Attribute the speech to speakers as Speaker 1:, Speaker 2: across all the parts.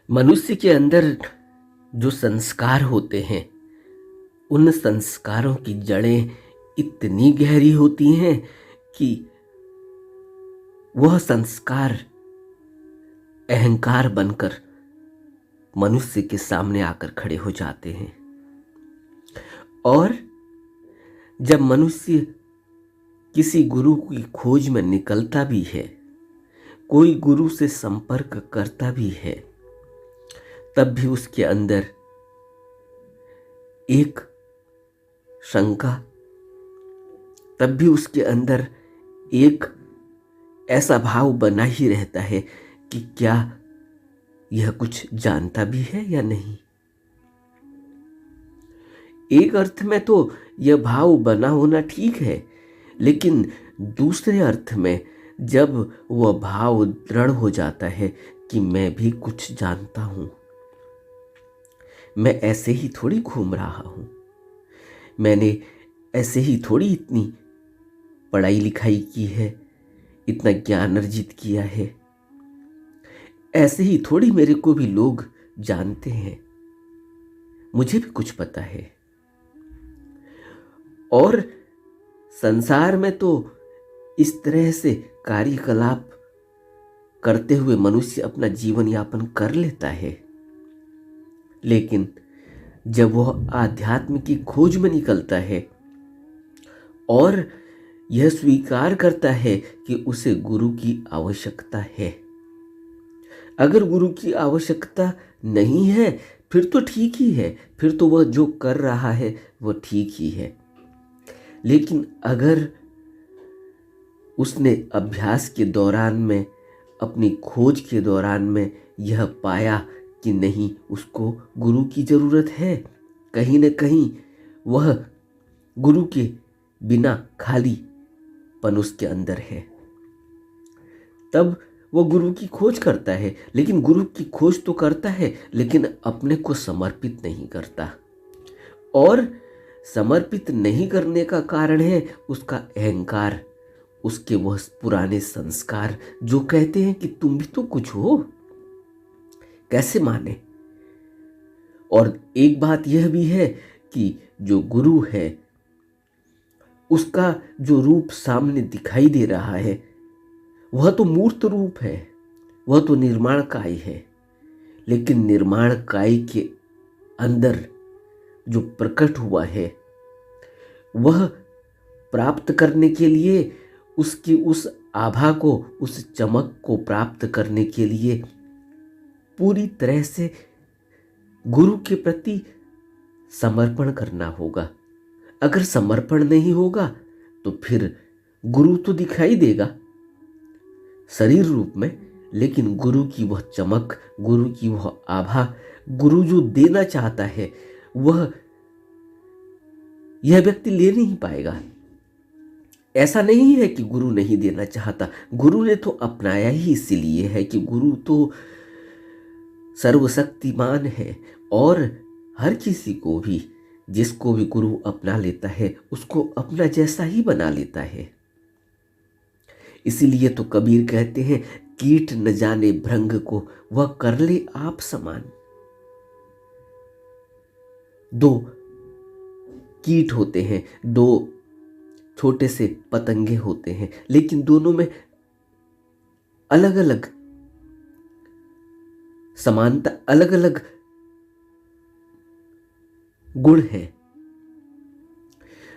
Speaker 1: मनुष्य के अंदर जो संस्कार होते हैं, उन संस्कारों की जड़ें इतनी गहरी होती हैं कि वह संस्कार अहंकार बनकर मनुष्य के सामने आकर खड़े हो जाते हैं। और जब मनुष्य किसी गुरु की खोज में निकलता भी है, कोई गुरु से संपर्क करता भी है, तब भी उसके अंदर एक शंका, तब भी उसके अंदर एक ऐसा भाव बना ही रहता है कि क्या यह कुछ जानता भी है या नहीं। एक अर्थ में तो यह भाव बना होना ठीक है, लेकिन दूसरे अर्थ में जब वह भाव दृढ़ हो जाता है कि मैं भी कुछ जानता हूं, मैं ऐसे ही थोड़ी घूम रहा हूं, मैंने ऐसे ही थोड़ी इतनी पढ़ाई लिखाई की है, इतना ज्ञान अर्जित किया है, ऐसे ही थोड़ी मेरे को भी लोग जानते हैं, मुझे भी कुछ पता है। और संसार में तो इस तरह से कार्यकलाप करते हुए मनुष्य अपना जीवन यापन कर लेता है, लेकिन जब वह आध्यात्म की खोज में निकलता है और यह स्वीकार करता है कि उसे गुरु की आवश्यकता है, अगर गुरु की आवश्यकता नहीं है फिर तो ठीक ही है, फिर तो वह जो कर रहा है वह ठीक ही है। लेकिन अगर उसने अभ्यास के दौरान में, अपनी खोज के दौरान में यह पाया कि नहीं, उसको गुरु की ज़रूरत है, कहीं न कहीं वह गुरु के बिना खालीपन उसके अंदर है, तब वो गुरु की खोज करता है। लेकिन गुरु की खोज तो करता है, लेकिन अपने को समर्पित नहीं करता। और समर्पित नहीं करने का कारण है उसका अहंकार, उसके वह पुराने संस्कार जो कहते हैं कि तुम भी तो कुछ हो, कैसे माने। और एक बात यह भी है कि जो गुरु है उसका जो रूप सामने दिखाई दे रहा है वह तो मूर्त रूप है, वह तो निर्माणकाय है, लेकिन निर्माणकाय के अंदर जो प्रकट हुआ है वह प्राप्त करने के लिए, उसकी उस आभा को, उस चमक को प्राप्त करने के लिए पूरी तरह से गुरु के प्रति समर्पण करना होगा। अगर समर्पण नहीं होगा तो फिर गुरु तो दिखाई देगा शरीर रूप में, लेकिन गुरु की वह चमक, गुरु की वह आभा, गुरु जो देना चाहता है वह यह व्यक्ति ले नहीं पाएगा। ऐसा नहीं है कि गुरु नहीं देना चाहता, गुरु ने तो अपनाया ही इसीलिए है कि गुरु तो सर्वशक्तिमान है और हर किसी को भी, जिसको भी गुरु अपना लेता है उसको अपना जैसा ही बना लेता है। इसीलिए तो कबीर कहते हैं, कीट न जाने भृंग को वह कर ले आप समान। दो कीट होते हैं, दो छोटे से पतंगे होते हैं, लेकिन दोनों में अलग अलग समानता, अलग अलग गुण है।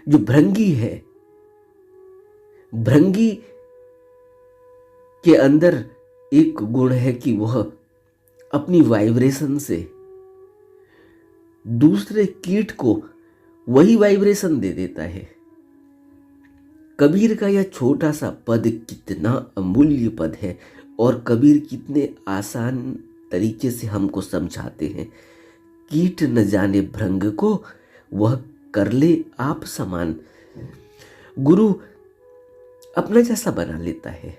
Speaker 1: जो भृंगी है, भृंगी के अंदर एक गुण है कि वह अपनी वाइब्रेशन से दूसरे कीट को वही वाइब्रेशन दे देता है। कबीर का यह छोटा सा पद कितना अमूल्य पद है और कबीर कितने आसान तरीके से हमको समझाते हैं। कीट न जाने भृंग को वह कर ले आप समान। गुरु अपना जैसा बना लेता है।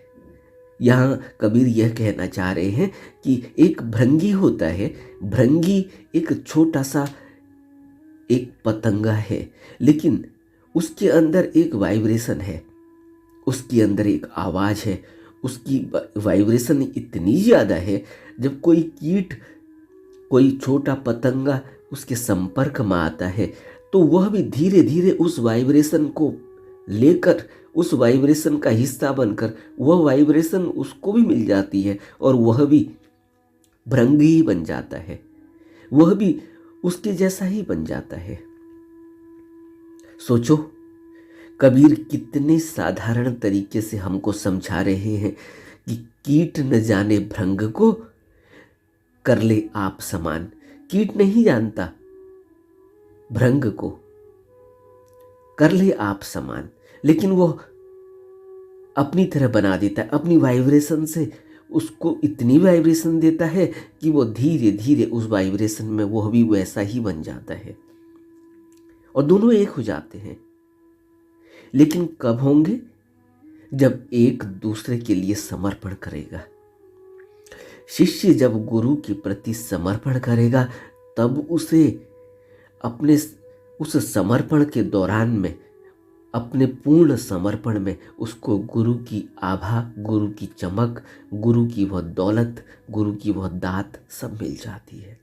Speaker 1: यहाँ कबीर यह कहना चाह रहे हैं कि एक भृंगी होता है, भृंगी एक छोटा सा एक पतंगा है, लेकिन उसके अंदर एक वाइब्रेशन है, उसके अंदर एक आवाज़ है, उसकी वाइब्रेशन इतनी ज़्यादा है, जब कोई कीट कोई छोटा पतंगा उसके संपर्क में आता है तो वह भी धीरे धीरे उस वाइब्रेशन को लेकर, उस वाइब्रेशन का हिस्सा बनकर वह वाइब्रेशन उसको भी मिल जाती है और वह भी भृंगी बन जाता है, वह भी उसके जैसा ही बन जाता है। सोचो, कबीर कितने साधारण तरीके से हमको समझा रहे हैं कि कीट न जाने भृंग को, कर ले आप समान। कीट नहीं जानता भृंग को, कर ले आप समान, लेकिन वो अपनी तरह बना देता है, अपनी वाइब्रेशन से उसको इतनी वाइब्रेशन देता है कि वो धीरे धीरे उस वाइब्रेशन में वह भी वैसा ही बन जाता है और दोनों एक हो जाते हैं। लेकिन कब होंगे? जब एक दूसरे के लिए समर्पण करेगा। शिष्य जब गुरु के प्रति समर्पण करेगा तब उसे अपने उस समर्पण के दौरान में, अपने पूर्ण समर्पण में उसको गुरु की आभा, गुरु की चमक, गुरु की वह दौलत, गुरु की वह दात सब मिल जाती है।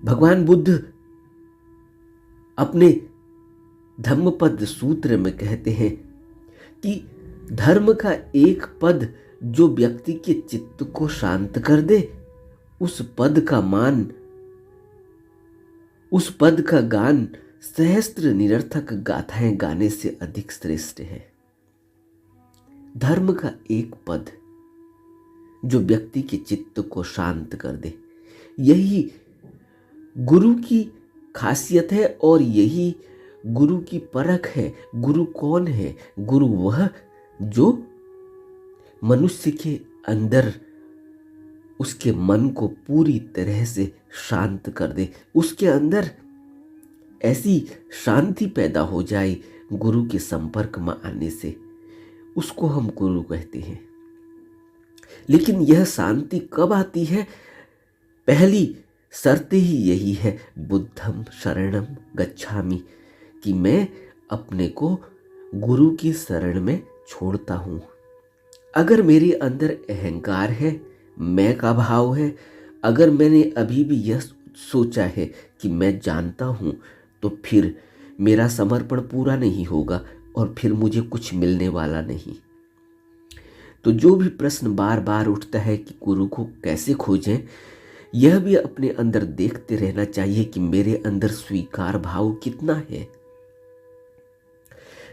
Speaker 1: भगवान बुद्ध अपने धम्मपद सूत्र में कहते हैं कि धर्म का एक पद जो व्यक्ति के चित्त को शांत कर दे, उस पद का मान, उस पद का गान सहस्त्र निरर्थक गाथाएं गाने से अधिक श्रेष्ठ है। धर्म का एक पद जो व्यक्ति के चित्त को शांत कर दे, यही गुरु की खासियत है और यही गुरु की परख है। गुरु कौन है? गुरु वह जो मनुष्य के अंदर उसके मन को पूरी तरह से शांत कर दे, उसके अंदर ऐसी शांति पैदा हो जाए गुरु के संपर्क में आने से, उसको हम गुरु कहते हैं। लेकिन यह शांति कब आती है? पहली शर्त ही यही है, बुद्धम शरणम गच्छामि, कि मैं अपने को गुरु की शरण में छोड़ता हूं। अगर मेरे अंदर अहंकार है, मैं का भाव है, अगर मैंने अभी भी यह सोचा है कि मैं जानता हूं, तो फिर मेरा समर्पण पूरा नहीं होगा और फिर मुझे कुछ मिलने वाला नहीं। तो जो भी प्रश्न बार बार उठता है कि गुरु को कैसे खोजें, यह भी अपने अंदर देखते रहना चाहिए कि मेरे अंदर स्वीकार भाव कितना है।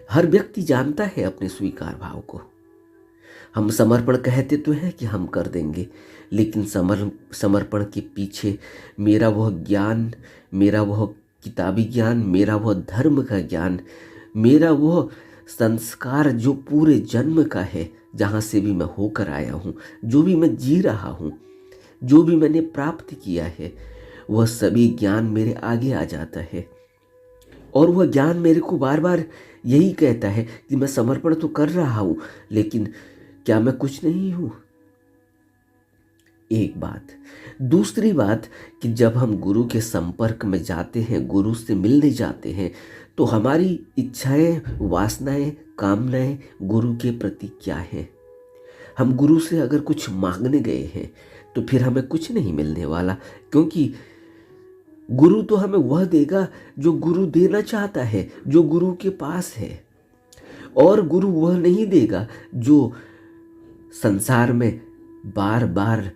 Speaker 1: हर व्यक्ति जानता है अपने स्वीकार भाव को। हम समर्पण कहते तो हैं कि हम कर देंगे, लेकिन समर्पण के पीछे मेरा वह ज्ञान, मेरा वह किताबी ज्ञान, मेरा वह धर्म का ज्ञान, मेरा वह संस्कार जो पूरे जन्म का है, जहाँ से भी मैं होकर आया हूँ, जो भी मैं जी रहा हूँ, जो भी मैंने प्राप्त किया है, वह सभी ज्ञान मेरे आगे आ जाता है। और वह ज्ञान मेरे को बार बार यही कहता है कि मैं समर्पण तो कर रहा हूँ, लेकिन क्या मैं कुछ नहीं हूँ? एक बात। दूसरी बात कि जब हम गुरु के संपर्क में जाते हैं, गुरु से मिलने जाते हैं, तो हमारी इच्छाएं, वासनाएं, कामनाएं गुरु के प्रति क्या है? हम गुरु से अगर कुछ मांगने गए हैं तो फिर हमें कुछ नहीं मिलने वाला, क्योंकि गुरु तो हमें वह देगा जो गुरु देना चाहता है, जो गुरु के पास है। और गुरु वह नहीं देगा जो संसार में बार बार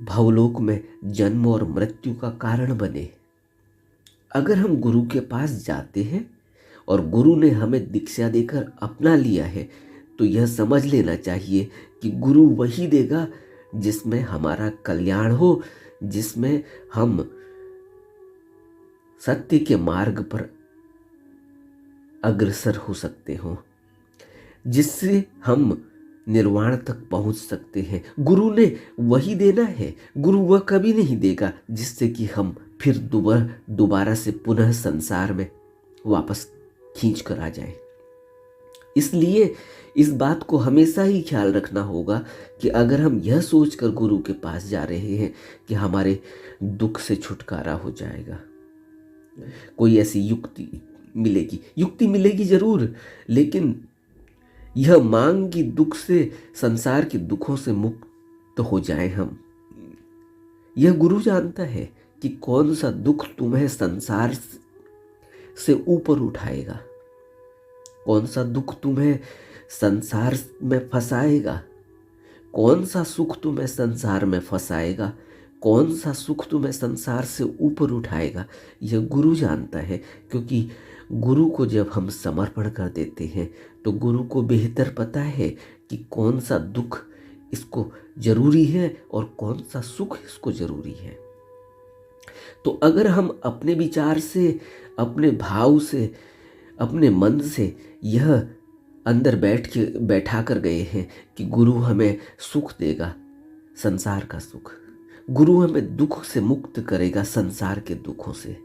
Speaker 1: भवलोक में जन्म और मृत्यु का कारण बने। अगर हम गुरु के पास जाते हैं और गुरु ने हमें दीक्षा देकर अपना लिया है, तो यह समझ लेना चाहिए कि गुरु वही देगा जिसमें हमारा कल्याण हो, जिसमें हम सत्य के मार्ग पर अग्रसर हो सकते हो, जिससे हम निर्वाण तक पहुंच सकते हैं। गुरु ने वही देना है। गुरु वह कभी नहीं देगा जिससे कि हम फिर दोबारा से पुनः संसार में वापस खींच कर आ जाएं। इसलिए इस बात को हमेशा ही ख्याल रखना होगा कि अगर हम यह सोचकर गुरु के पास जा रहे हैं कि हमारे दुख से छुटकारा हो जाएगा, कोई ऐसी युक्ति मिलेगी जरूर, लेकिन यह मांग कि दुख से, संसार के दुखों से मुक्त हो जाए हम, यह गुरु जानता है कि कौन सा दुख तुम्हें संसार से ऊपर उठाएगा, कौन सा दुख तुम्हें संसार में फंसाएगा, कौन सा सुख तुम्हें संसार में फंसाएगा, कौन सा सुख तुम्हें संसार से ऊपर उठाएगा। यह गुरु जानता है, क्योंकि गुरु को जब हम समर्पण कर देते हैं तो गुरु को बेहतर पता है कि कौन सा दुख इसको जरूरी है और कौन सा सुख इसको जरूरी है। तो अगर हम अपने विचार से, अपने भाव से, अपने मन से यह अंदर बैठा कर गए हैं कि गुरु हमें सुख देगा, संसार का सुख, गुरु हमें दुख से मुक्त करेगा, संसार के दुखों से,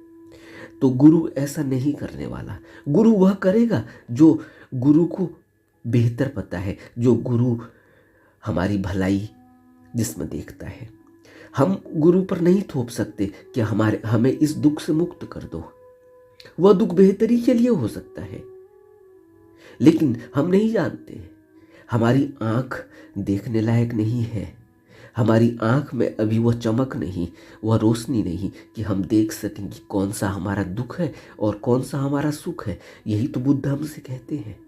Speaker 1: तो गुरु ऐसा नहीं करने वाला। गुरु वह करेगा जो गुरु को बेहतर पता है, जो गुरु हमारी भलाई जिसमें देखता है। हम गुरु पर नहीं थोप सकते कि हमें इस दुख से मुक्त कर दो। वह दुख बेहतरी के लिए हो सकता है, लेकिन हम नहीं जानते। हमारी आंख देखने लायक नहीं है, हमारी आंख में अभी वह चमक नहीं, वह रोशनी नहीं कि हम देख सकें कि कौन सा हमारा दुख है और कौन सा हमारा सुख है। यही तो बुद्ध हमसे कहते हैं।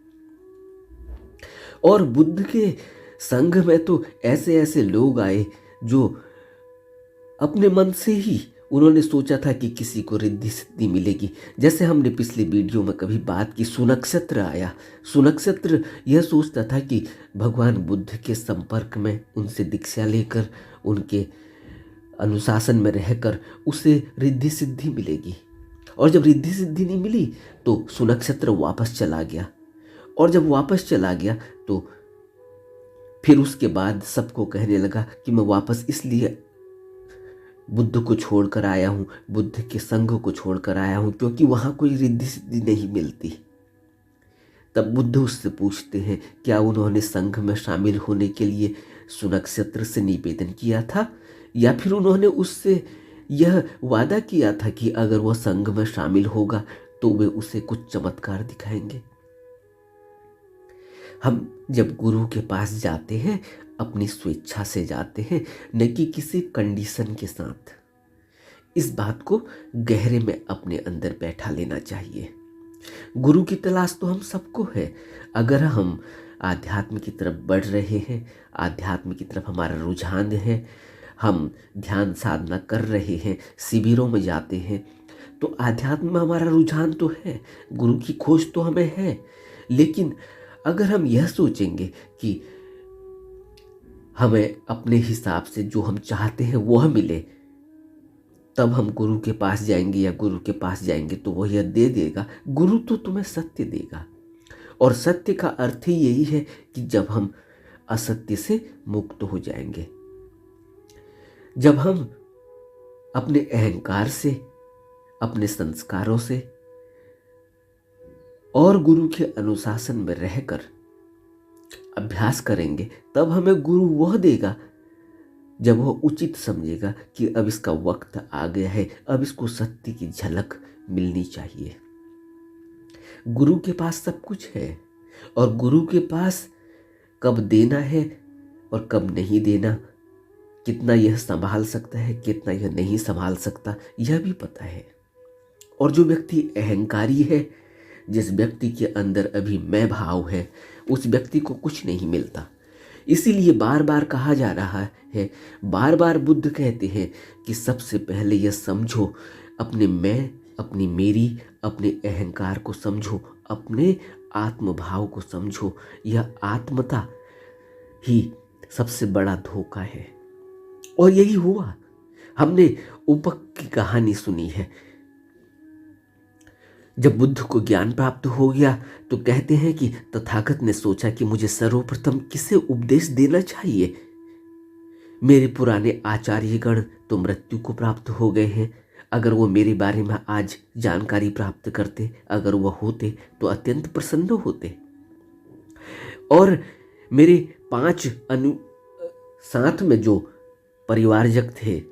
Speaker 1: और बुद्ध के संघ में तो ऐसे ऐसे लोग आए जो अपने मन से ही उन्होंने सोचा था कि किसी को रिद्धि सिद्धि मिलेगी। जैसे हमने पिछली वीडियो में कभी बात की, सुनक्षत्र आया। सुनक्षत्र यह सोचता था कि भगवान बुद्ध के संपर्क में, उनसे दीक्षा लेकर, उनके अनुशासन में रहकर उसे रिद्धि सिद्धि मिलेगी। और जब रिद्धि सिद्धि नहीं मिली तो सुनक्षत्र वापस चला गया। और जब वापस चला गया तो फिर उसके बाद सबको कहने लगा कि मैं वापस इसलिए बुद्ध को छोड़कर आया हूँ, बुद्ध के संघ को छोड़कर आया हूँ, क्योंकि वहाँ कोई रिद्धि सिद्धि नहीं मिलती। तब बुद्ध उससे पूछते हैं, क्या उन्होंने संघ में शामिल होने के लिए सुनक्षत्र से निवेदन किया था, या फिर उन्होंने उससे यह वादा किया था कि अगर वह संघ में शामिल होगा तो वे उसे कुछ चमत्कार दिखाएंगे। हम जब गुरु के पास जाते हैं अपनी स्वेच्छा से जाते हैं, न कि किसी कंडीशन के साथ। इस बात को गहरे में अपने अंदर बैठा लेना चाहिए। गुरु की तलाश तो हम सबको है। अगर हम आध्यात्म की तरफ बढ़ रहे हैं, आध्यात्म की तरफ हमारा रुझान है, हम ध्यान साधना कर रहे हैं, शिविरों में जाते हैं, तो आध्यात्म में हमारा रुझान तो है, गुरु की खोज तो हमें है। लेकिन अगर हम यह सोचेंगे कि हमें अपने हिसाब से जो हम चाहते हैं वह मिले, तब हम गुरु के पास जाएंगे या गुरु के पास जाएंगे तो वह यह दे देगा। गुरु तो तुम्हें सत्य देगा, और सत्य का अर्थ ही यही है कि जब हम असत्य से मुक्त हो जाएंगे, जब हम अपने अहंकार से, अपने संस्कारों से और गुरु के अनुशासन में रहकर अभ्यास करेंगे, तब हमें गुरु वह देगा जब वह उचित समझेगा कि अब इसका वक्त आ गया है, अब इसको सत्य की झलक मिलनी चाहिए। गुरु के पास सब कुछ है, और गुरु के पास कब देना है और कब नहीं देना, कितना यह संभाल सकता है, कितना यह नहीं संभाल सकता, यह भी पता है। और जो व्यक्ति अहंकारी है, जिस व्यक्ति के अंदर अभी मैं भाव है, उस व्यक्ति को कुछ नहीं मिलता। इसीलिए बार बार कहा जा रहा है, बार बार बुद्ध कहते हैं कि सबसे पहले यह समझो, अपने मैं, अपनी मेरी, अपने अहंकार को समझो, अपने आत्मभाव को समझो। यह आत्मता ही सबसे बड़ा धोखा है। और यही हुआ। हमने उपक की कहानी सुनी है। जब बुद्ध को ज्ञान प्राप्त हो गया तो कहते हैं कि तथागत ने सोचा कि मुझे सर्वप्रथम किसे उपदेश देना चाहिए। मेरे पुराने आचार्यगण तो मृत्यु को प्राप्त हो गए हैं। अगर वो मेरे बारे में आज जानकारी प्राप्त करते, अगर वह होते तो अत्यंत प्रसन्न होते। और मेरे 5 साथ में जो परिवारजक थे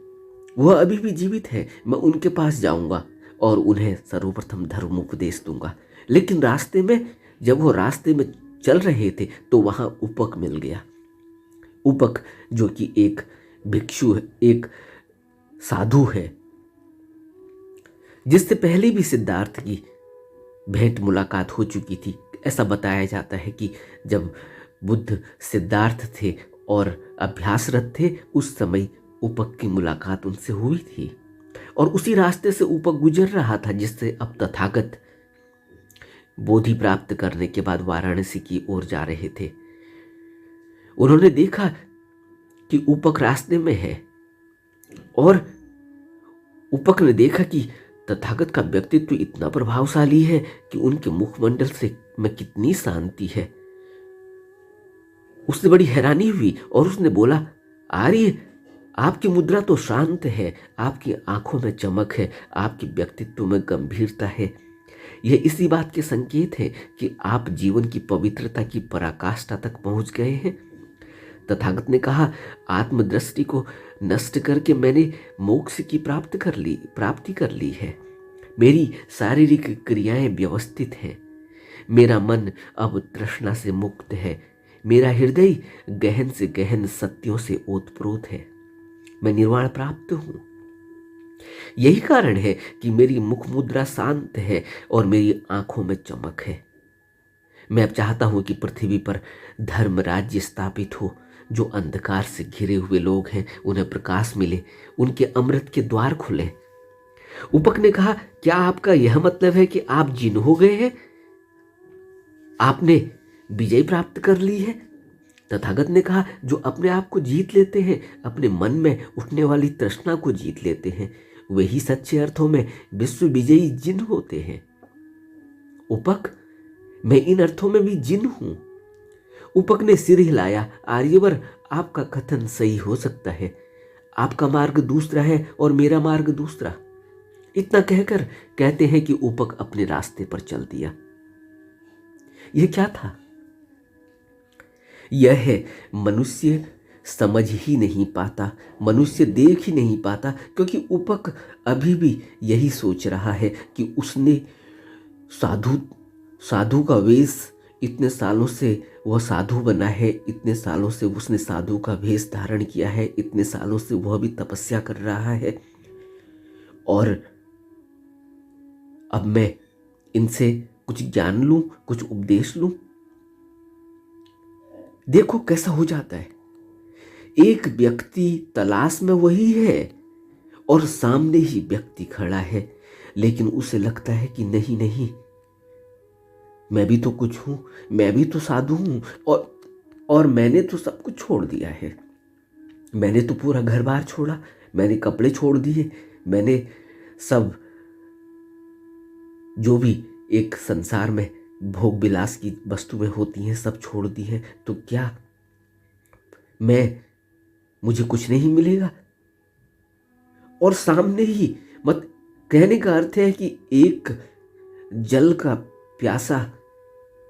Speaker 1: वह अभी भी जीवित है। मैं उनके पास जाऊंगा और उन्हें सर्वप्रथम धर्म उपदेश दूंगा। लेकिन रास्ते में, जब वो रास्ते में चल रहे थे तो वहाँ उपक मिल गया। उपक जो कि एक भिक्षु, एक साधु है, जिससे पहले भी सिद्धार्थ की भेंट मुलाकात हो चुकी थी। ऐसा बताया जाता है कि जब बुद्ध सिद्धार्थ थे और अभ्यासरत थे, उस समय उपक की मुलाकात उनसे हुई थी और उसी रास्ते से उपक गुजर रहा था जिससे अब तथागत बोधि प्राप्त करने के बाद वाराणसी की ओर जा रहे थे। उन्होंने देखा कि उपक रास्ते में है और उपक ने देखा कि तथागत का व्यक्तित्व इतना प्रभावशाली है कि उनके मुखमंडल से में कितनी शांति है। उससे बड़ी हैरानी हुई और उसने बोला, आर्य, आपकी मुद्रा तो शांत है, आपकी आंखों में चमक है, आपके व्यक्तित्व में गंभीरता है। यह इसी बात के संकेत है कि आप जीवन की पवित्रता की पराकाष्ठा तक पहुंच गए हैं। तथागत ने कहा, आत्मदृष्टि को नष्ट करके मैंने मोक्ष की प्राप्ति कर ली है। मेरी शारीरिक क्रियाएं व्यवस्थित हैं। मेरा मन अब तृष्णा से मुक्त है। मेरा हृदय गहन से गहन सत्यों से ओतप्रोत है। मैं निर्वाण प्राप्त हूं। यही कारण है कि मेरी मुख मुद्रा शांत है और मेरी आंखों में चमक है। मैं अब चाहता हूं कि पृथ्वी पर धर्म राज्य स्थापित हो। जो अंधकार से घिरे हुए लोग हैं उन्हें प्रकाश मिले, उनके अमृत के द्वार खुले। उपक ने कहा, क्या आपका यह मतलब है कि आप जिन हो गए हैं? आपने विजय प्राप्त कर ली है? तथागत ने कहा, जो अपने आप को जीत लेते हैं, अपने मन में उठने वाली तृष्णा को जीत लेते हैं, वही सच्चे अर्थों में विश्व विजयी जिन होते हैं। उपक, मैं इन अर्थों में भी जिन हूं। उपक ने सिर हिलाया। आर्यवर, आपका कथन सही हो सकता है। आपका मार्ग दूसरा है और मेरा मार्ग दूसरा। इतना कहकर कहते हैं कि उपक अपने रास्ते पर चल दिया। यह क्या था? यह है, मनुष्य समझ ही नहीं पाता, मनुष्य देख ही नहीं पाता, क्योंकि उपक अभी भी यही सोच रहा है कि उसने साधु का वेश, इतने सालों से वह साधु बना है, इतने सालों से उसने साधु का वेश धारण किया है, इतने सालों से वह भी तपस्या कर रहा है और अब मैं इनसे कुछ ज्ञान लूं, कुछ उपदेश लूं। देखो कैसा हो जाता है। एक व्यक्ति तलाश में वही है और सामने ही व्यक्ति खड़ा है, लेकिन उसे लगता है कि नहीं नहीं, मैं भी तो कुछ हूं, मैं भी तो साधु हूं और मैंने तो सब कुछ छोड़ दिया है। मैंने तो पूरा घर बार छोड़ा, मैंने कपड़े छोड़ दिए, मैंने सब जो भी एक संसार में भोग विलास की वस्तुएं होती हैं सब छोड़ दी हैं। तो क्या मुझे कुछ नहीं मिलेगा? और सामने ही मत कहने का अर्थ है कि एक जल का प्यासा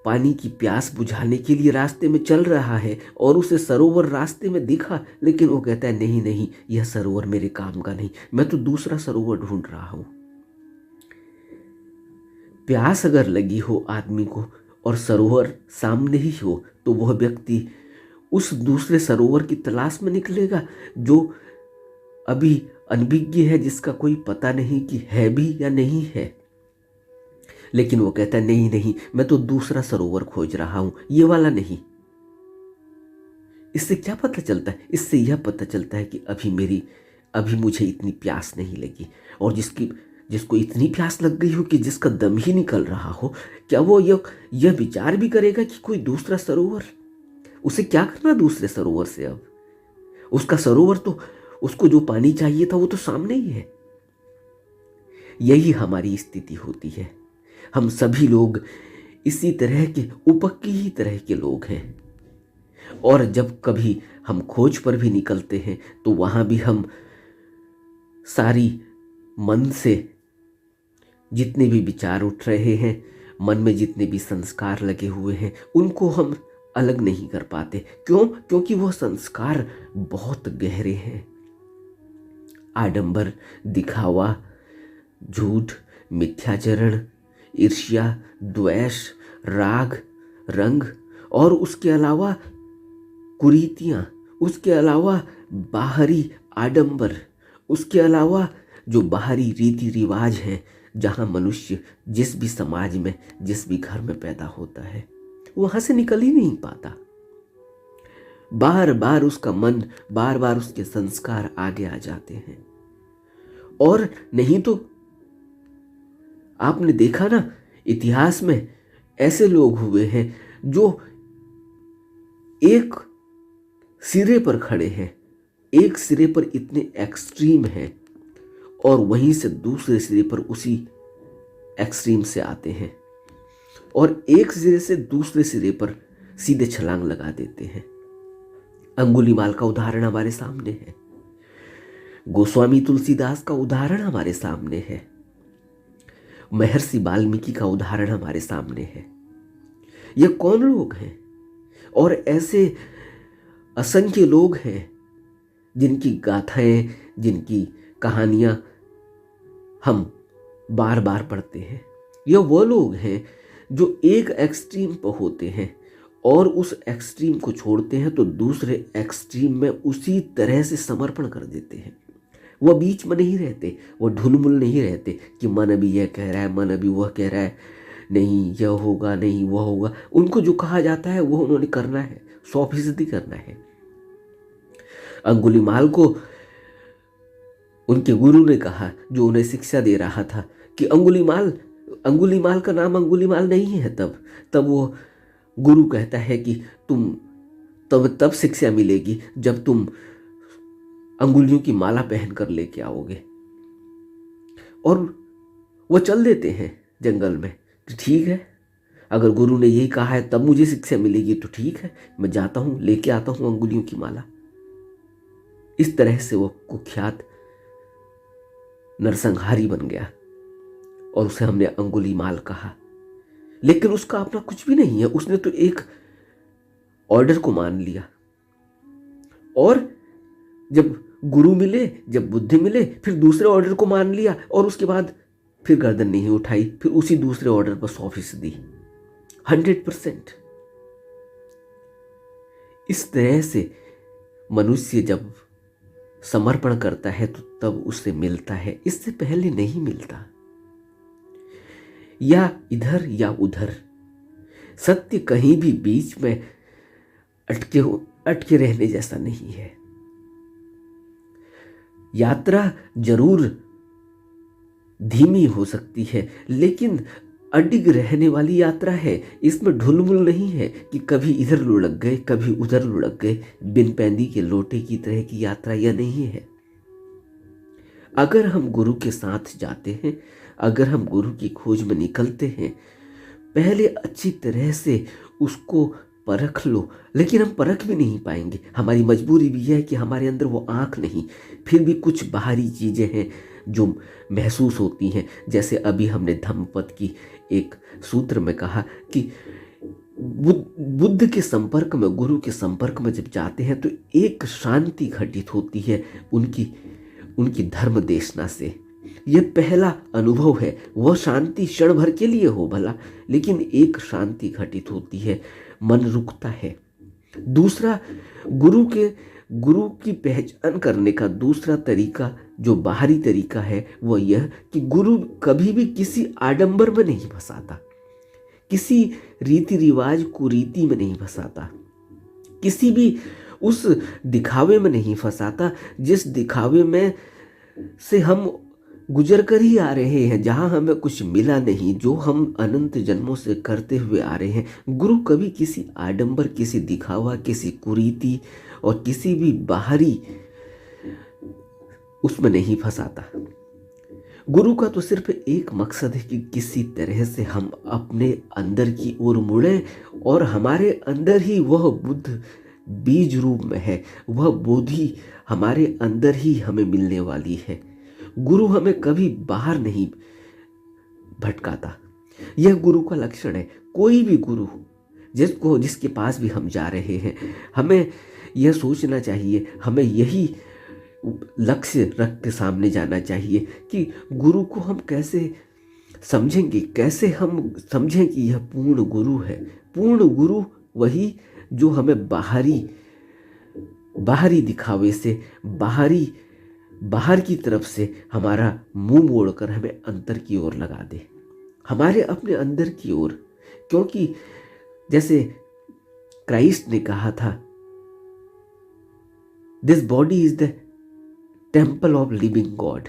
Speaker 1: पानी की प्यास बुझाने के लिए रास्ते में चल रहा है और उसे सरोवर रास्ते में दिखा, लेकिन वो कहता है नहीं नहीं, यह सरोवर मेरे काम का नहीं, मैं तो दूसरा सरोवर ढूंढ रहा हूं। प्यास अगर लगी हो आदमी को और सरोवर सामने ही हो, तो वह व्यक्ति उस दूसरे सरोवर की तलाश में निकलेगा जो अभी अनभिज्ञ है, जिसका कोई पता नहीं कि है भी या नहीं है। लेकिन वो कहता है नहीं नहीं, मैं तो दूसरा सरोवर खोज रहा हूं, ये वाला नहीं। इससे क्या पता चलता है? इससे यह पता चलता है कि अभी मुझे इतनी प्यास नहीं लगी। और जिसको इतनी प्यास लग गई हो कि जिसका दम ही निकल रहा हो, क्या वो यह विचार भी करेगा कि कोई दूसरा सरोवर? उसे क्या करना दूसरे सरोवर से? अब उसका सरोवर तो, उसको जो पानी चाहिए था वो तो सामने ही है। यही हमारी स्थिति होती है। हम सभी लोग इसी तरह के उपक की ही तरह के लोग हैं। और जब कभी हम खोज पर भी निकलते हैं तो वहां भी हम सारी मन से जितने भी विचार उठ रहे हैं, मन में जितने भी संस्कार लगे हुए हैं, उनको हम अलग नहीं कर पाते। क्यों? क्योंकि वह संस्कार बहुत गहरे हैं। आडंबर, दिखावा, झूठ, मिथ्याचरण, ईर्ष्या, द्वेष, राग, रंग और उसके अलावा कुरीतियां, उसके अलावा बाहरी आडंबर उसके अलावा जो बाहरी रीति रिवाज हैं, जहाँ मनुष्य जिस भी समाज में, जिस भी घर में पैदा होता है, वहाँ से निकल ही नहीं पाता। बार बार उसका मन, बार बार उसके संस्कार आगे आ जाते हैं। और नहीं तो आपने देखा ना, इतिहास में ऐसे लोग हुए हैं जो एक सिरे पर खड़े हैं, एक सिरे पर इतने एक्सट्रीम हैं, और वहीं से दूसरे सिरे पर उसी एक्सट्रीम से आते हैं और एक सिरे से दूसरे सिरे पर सीधे छलांग लगा देते हैं। अंगुलीमाल का उदाहरण हमारे सामने है, गोस्वामी तुलसीदास का उदाहरण हमारे सामने है, महर्षि वाल्मीकि का उदाहरण हमारे सामने है। ये कौन लोग हैं? और ऐसे असंख्य लोग हैं जिनकी गाथाएं, जिनकी कहानियां हम बार बार पढ़ते हैं। ये वो लोग हैं जो एक एक्सट्रीम पर होते हैं और उस एक्सट्रीम को छोड़ते हैं तो दूसरे एक्सट्रीम में उसी तरह से समर्पण कर देते हैं। वो बीच में नहीं रहते, वो ढुलमुल नहीं रहते कि मन अभी यह कह रहा है, मन अभी वह कह रहा है, नहीं यह होगा, नहीं वह होगा। उनको जो कहा जाता है वो उन्होंने करना है, 100% करना है। अंगुलीमाल को उनके गुरु ने कहा, जो उन्हें शिक्षा दे रहा था, कि अंगुलीमाल का नाम अंगुलीमाल नहीं है। तब वो गुरु कहता है कि तुम तब शिक्षा मिलेगी जब तुम अंगुलियों की माला पहनकर लेके आओगे। और वो चल देते हैं जंगल में। ठीक है, अगर गुरु ने यही कहा है तब मुझे शिक्षा मिलेगी तो ठीक है, मैं जाता हूं, लेके आता हूं अंगुलियों की माला। इस तरह से वो कुख्यात नरसंहारी बन गया और उसे हमने अंगुलीमाल कहा। लेकिन उसका अपना कुछ भी नहीं है, उसने तो एक ऑर्डर को मान लिया। और जब गुरु मिले, जब बुद्धि मिले, फिर दूसरे ऑर्डर को मान लिया और उसके बाद फिर गर्दन नहीं उठाई, फिर उसी दूसरे ऑर्डर पर 100% 100%। इस तरह से मनुष्य जब समर्पण करता है तो तब उससे मिलता है, इससे पहले नहीं मिलता। या इधर या उधर, सत्य कहीं भी बीच में अटके रहने जैसा नहीं है। यात्रा जरूर धीमी हो सकती है, लेकिन अडिग रहने वाली यात्रा है। इसमें ढुलमुल नहीं है कि कभी इधर लुढ़क गए, कभी उधर लुढ़क गए। बिन पैंदी के लोटे की तरह की यात्रा यह नहीं है। अगर हम गुरु के साथ जाते हैं, अगर हम गुरु की खोज में निकलते हैं, पहले अच्छी तरह से उसको परख लो। लेकिन हम परख भी नहीं पाएंगे, हमारी मजबूरी भी है कि हमारे अंदर वो आँख नहीं। फिर भी कुछ बाहरी चीज़ें हैं जो महसूस होती हैं। जैसे अभी हमने धम्मपद की एक सूत्र में कहा कि बुद्ध के संपर्क में, गुरु के संपर्क में जब जाते हैं तो एक शांति घटित होती है उनकी धर्म देशना से। यह पहला अनुभव है। वह शांति क्षण भर के लिए हो भला, लेकिन एक शांति घटित होती है, मन रुकता है। दूसरा, गुरु की पहचान करने का दूसरा तरीका, जो बाहरी तरीका है, वह यह कि गुरु कभी भी किसी आडंबर में नहीं फंसाता, किसी रीति रिवाज कुरीति में नहीं फंसाता, किसी भी उस दिखावे में नहीं फंसाता जिस दिखावे में से हम गुजर कर ही आ रहे हैं, जहां हमें कुछ मिला नहीं, जो हम अनंत जन्मों से करते हुए आ रहे हैं। गुरु कभी किसी आडंबर, किसी दिखावा, किसी कुरीति और किसी भी बाहरी उसमें नहीं फंसाता। गुरु का तो सिर्फ एक मकसद है कि किसी तरह से हम अपने अंदर की ओर मुड़े और हमारे अंदर ही वह बुद्ध बीज रूप में है, वह बोधि हमारे अंदर ही हमें मिलने वाली है। गुरु हमें कभी बाहर नहीं भटकाता। यह गुरु का लक्षण है। कोई भी गुरु जिसके पास भी हम जा रहे हैं, हमें यह सोचना चाहिए, हमें यही लक्ष्य रख के सामने जाना चाहिए कि गुरु को हम कैसे समझेंगे, कैसे हम समझें कि यह पूर्ण गुरु है। पूर्ण गुरु वही जो हमें बाहरी दिखावे से, बाहरी बाहर की तरफ से हमारा मुंह मोड़कर हमें अंतर की ओर लगा दे, हमारे अपने अंदर की ओर। क्योंकि जैसे क्राइस्ट ने कहा था, this body is the temple of living God.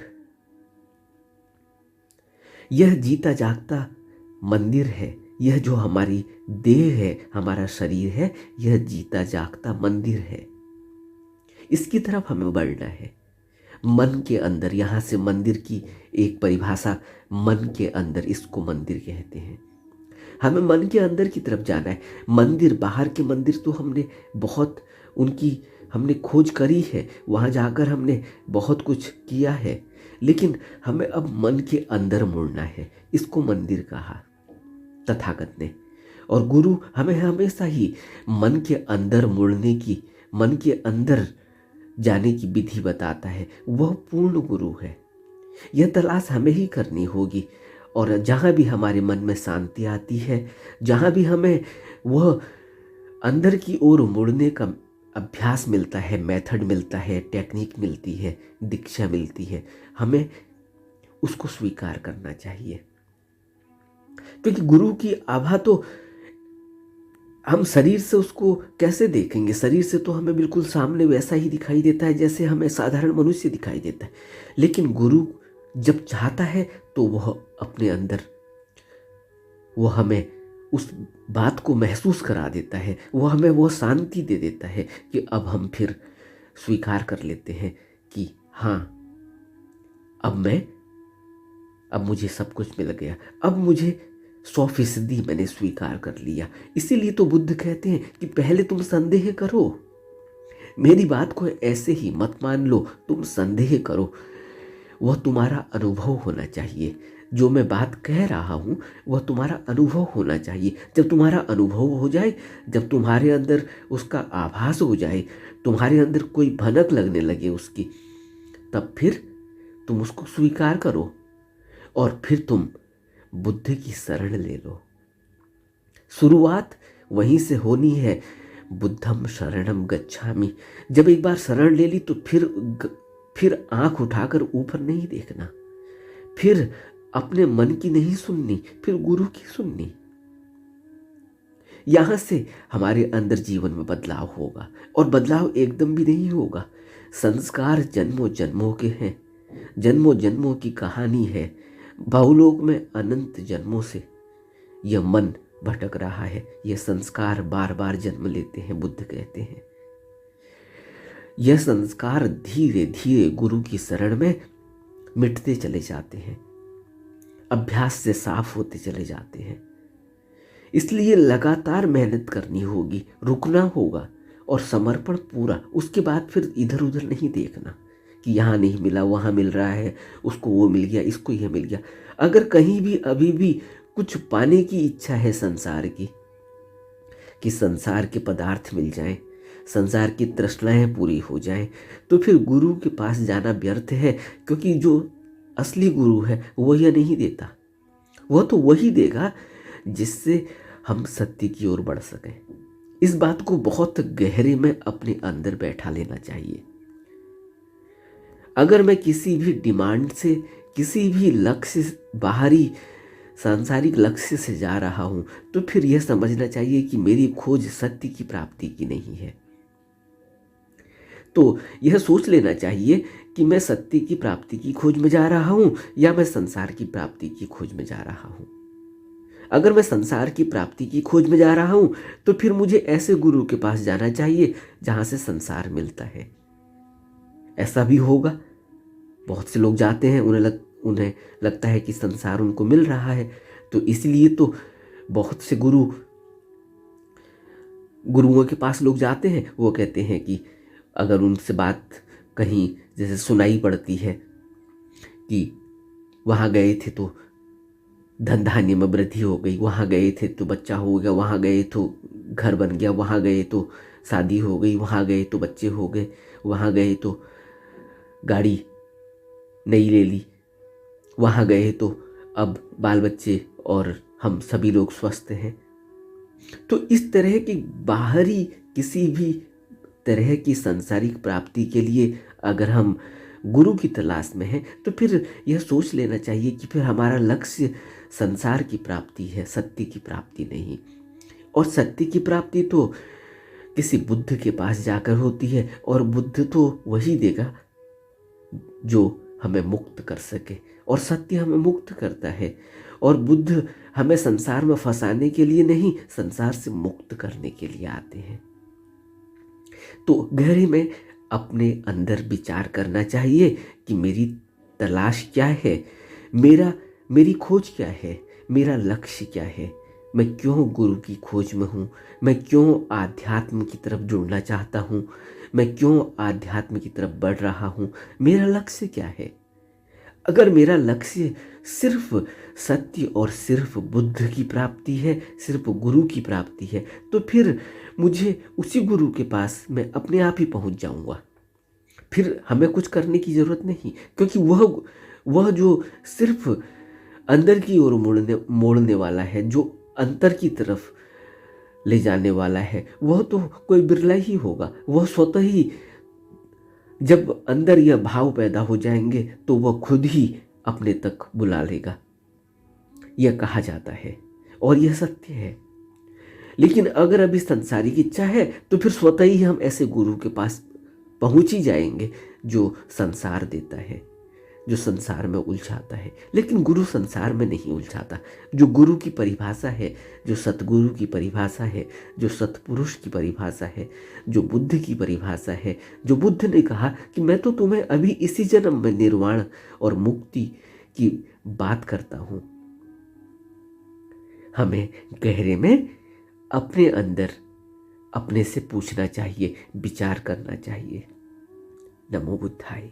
Speaker 1: यह जीता जागता मंदिर है, यह जो हमारी देह है, हमारा शरीर है, यह जीता जागता मंदिर है। इसकी तरफ हमें बढ़ना है, मन के अंदर। यहाँ से मंदिर की एक परिभाषा, मन के अंदर, इसको मंदिर कहते हैं। हमें मन के अंदर की तरफ जाना है। मंदिर, बाहर के मंदिर तो हमने बहुत उनकी हमने खोज करी है, वहाँ जाकर हमने बहुत कुछ किया है, लेकिन हमें अब मन के अंदर मुड़ना है। इसको मंदिर कहा तथागत ने। और गुरु हमें हमेशा ही मन के अंदर मुड़ने की, मन के अंदर जाने की विधि बताता है। वह पूर्ण गुरु है। यह तलाश हमें ही करनी होगी। और जहाँ भी हमारे मन में शांति आती है, जहाँ भी हमें वह अंदर की ओर मुड़ने का अभ्यास मिलता है, मेथड मिलता है, टेक्निक मिलती है, दीक्षा मिलती है, हमें उसको स्वीकार करना चाहिए। क्योंकि गुरु की आभा तो हम शरीर से उसको कैसे देखेंगे? शरीर से तो हमें बिल्कुल सामने वैसा ही दिखाई देता है जैसे हमें साधारण मनुष्य दिखाई देता है। लेकिन गुरु जब चाहता है तो वह अपने अंदर, वह हमें उस बात को महसूस करा देता है, वह हमें वह शांति दे देता है कि अब हम फिर स्वीकार कर लेते हैं कि हाँ, अब मुझे सब कुछ मिल गया, अब मुझे 100% मैंने स्वीकार कर लिया। इसीलिए तो बुद्ध कहते हैं कि पहले तुम संदेह करो, मेरी बात को ऐसे ही मत मान लो, तुम संदेह करो। वह तुम्हारा अनुभव होना चाहिए। जो मैं बात कह रहा हूँ वह तुम्हारा अनुभव होना चाहिए। जब तुम्हारा अनुभव हो जाए, जब तुम्हारे अंदर उसका आभास हो जाए, तुम्हारे अंदर कोई भनक लगने लगे उसकी, तब फिर तुम उसको स्वीकार करो और फिर तुम बुद्ध की शरण ले लो। शुरुआत वहीं से होनी है, बुद्धम शरणम गच्छामि। जब एक बार शरण ले ली तो फिर आंख उठाकर ऊपर नहीं देखना, फिर अपने मन की नहीं सुननी, फिर गुरु की सुननी। यहां से हमारे अंदर जीवन में बदलाव होगा। और बदलाव एकदम भी नहीं होगा। संस्कार जन्मों जन्मों के हैं, जन्मों जन्मों की कहानी है। बहुलोक में अनंत जन्मों से यह मन भटक रहा है, यह संस्कार बार बार जन्म लेते हैं। बुद्ध कहते हैं यह संस्कार धीरे धीरे गुरु की शरण में मिटते चले जाते हैं, अभ्यास से साफ होते चले जाते हैं। इसलिए लगातार मेहनत करनी होगी, रुकना होगा और समर्पण पूरा। उसके बाद फिर इधर उधर नहीं देखना कि यहाँ नहीं मिला, वहाँ मिल रहा है, उसको वो मिल गया, इसको यह मिल गया। अगर कहीं भी अभी भी कुछ पाने की इच्छा है संसार की, कि संसार के पदार्थ मिल जाएं, संसार की तृष्णाएं पूरी हो जाएं, तो फिर गुरु के पास जाना व्यर्थ है। क्योंकि जो असली गुरु है वह यह नहीं देता, वह तो वही देगा जिससे हम सत्य की ओर बढ़ सकें। इस बात को बहुत गहरे में अपने अंदर बैठा लेना चाहिए। अगर मैं किसी भी डिमांड से, किसी भी लक्ष्य, बाहरी सांसारिक लक्ष्य से जा रहा हूं, तो फिर यह समझना चाहिए कि मेरी खोज सत्य की प्राप्ति की नहीं है। तो यह सोच लेना चाहिए कि मैं सत्य की प्राप्ति की खोज में जा रहा हूं या मैं संसार की प्राप्ति की खोज में जा रहा हूं। अगर मैं संसार की प्राप्ति की खोज में जा रहा हूं तो फिर मुझे ऐसे गुरु के पास जाना चाहिए जहां से संसार मिलता है। ऐसा भी होगा, बहुत से लोग जाते हैं, उन्हें लगता है कि संसार उनको मिल रहा है, तो इसलिए तो बहुत से गुरुओं के पास लोग जाते हैं। वो कहते हैं कि अगर उनसे बात कहीं जैसे सुनाई पड़ती है कि वहाँ गए थे तो धन धान्य में वृद्धि हो गई, वहाँ गए थे तो बच्चा हो गया, वहाँ गए तो घर बन गया, वहाँ गए तो शादी हो गई, वहाँ गए तो बच्चे हो गए, वहाँ गए तो गाड़ी नई ले ली, वहाँ गए तो अब बाल बच्चे और हम सभी लोग स्वस्थ हैं। तो इस तरह की बाहरी किसी भी तरह की सांसारिक प्राप्ति के लिए अगर हम गुरु की तलाश में हैं, तो फिर यह सोच लेना चाहिए कि फिर हमारा लक्ष्य संसार की प्राप्ति है, सत्य की प्राप्ति नहीं। और सत्य की प्राप्ति तो किसी बुद्ध के पास जाकर होती है, और बुद्ध तो वही देगा जो हमें मुक्त कर सके, और सत्य हमें मुक्त करता है। और बुद्ध हमें संसार में फंसाने के लिए नहीं, संसार से मुक्त करने के लिए आते हैं। तो गहरे में अपने अंदर विचार करना चाहिए कि मेरी तलाश क्या है, मेरी खोज क्या है, मेरा लक्ष्य क्या है, मैं क्यों गुरु की खोज में हूँ, मैं क्यों आध्यात्म की तरफ जुड़ना चाहता हूँ, मैं क्यों आध्यात्म की तरफ बढ़ रहा हूँ, मेरा लक्ष्य क्या है। अगर मेरा लक्ष्य सिर्फ सत्य और सिर्फ बुद्ध की प्राप्ति है, सिर्फ गुरु की प्राप्ति है, तो फिर मुझे उसी गुरु के पास मैं अपने आप ही पहुंच जाऊंगा। फिर हमें कुछ करने की जरूरत नहीं, क्योंकि वह जो सिर्फ अंदर की ओर मोड़ने वाला है, जो अंतर की तरफ ले जाने वाला है, वह तो कोई बिरला ही होगा। वह स्वतः ही, जब अंदर यह भाव पैदा हो जाएंगे, तो वह खुद ही अपने तक बुला लेगा। यह कहा जाता है और यह सत्य है। लेकिन अगर अभी संसारिक इच्छा है, तो फिर स्वतः ही हम ऐसे गुरु के पास पहुंच ही जाएंगे जो संसार देता है, जो संसार में उलझाता है। लेकिन गुरु संसार में नहीं उलझाता। जो गुरु की परिभाषा है, जो सतगुरु की परिभाषा है, जो सतपुरुष की परिभाषा है, जो बुद्ध की परिभाषा है, जो बुद्ध ने कहा कि मैं तो तुम्हें अभी इसी जन्म में निर्वाण और मुक्ति की बात करता हूं। हमें गहरे में अपने अंदर अपने से पूछना चाहिए, विचार करना चाहिए। नमो बुद्धाय।